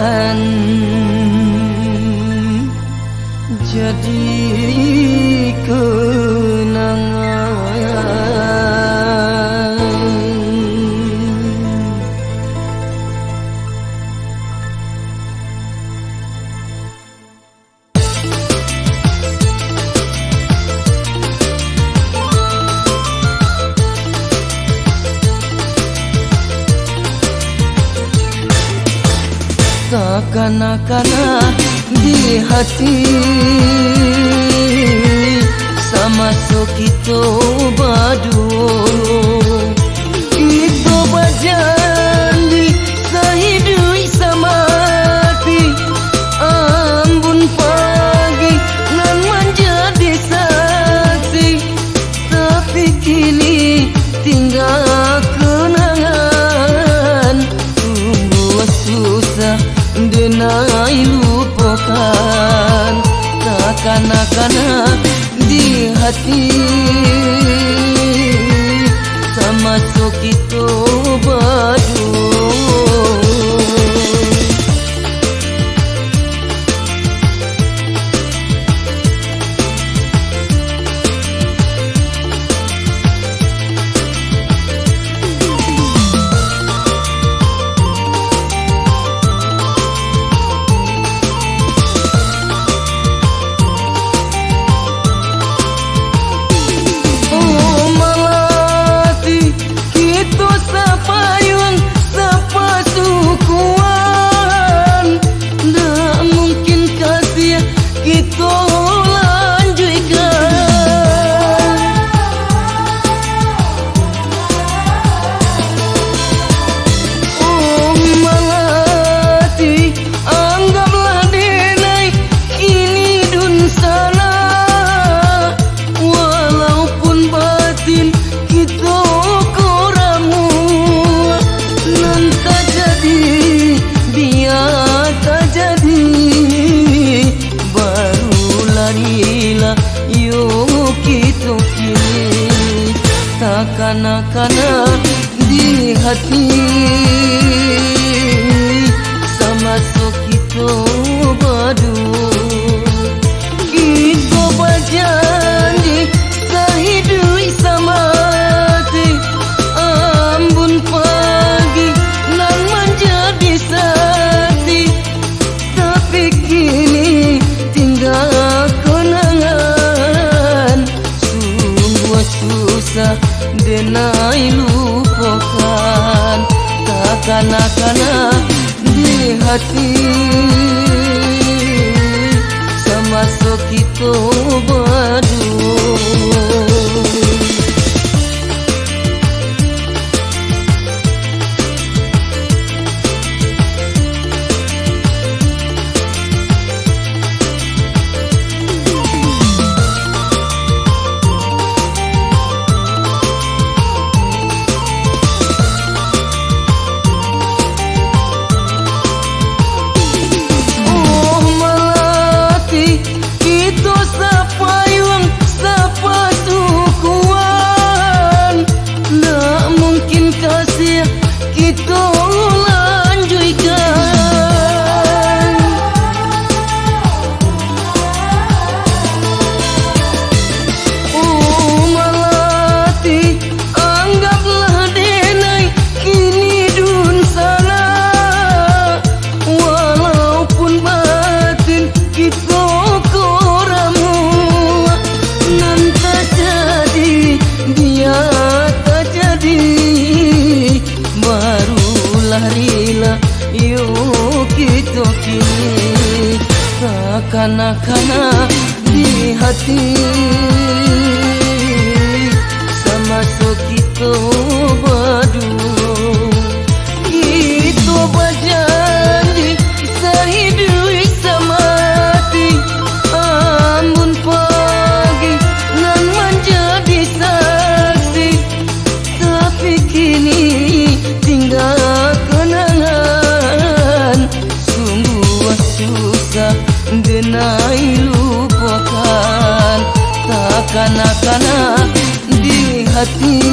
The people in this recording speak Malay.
akan jadi kenangan. Kanak-kanak di hati sama so kita berdua, kita berjanji sehidui samati, ambun pagi nan menjadi saksi, tapi kini tinggal kenangan, sungguh susah denai lupakan. Kanak-kanak di hati sama so kita berdua. Kanak-kanak di hati sama so kita berdua, kita berjanji sehidui samati, ambun pagi nan menjadi saksi, tapi kini tinggal kenangan, sungguh susah denai lupakan. Kanak-kanak di hati sama so kita berdua. Kanak-kanak di hati sama so kita berdua, kita berjanji sehidui samati, ambun pagi nan menjadi saksi, tapi kini tinggal kenangan, sungguh susah denai lupakan. Kanak-kanak di hati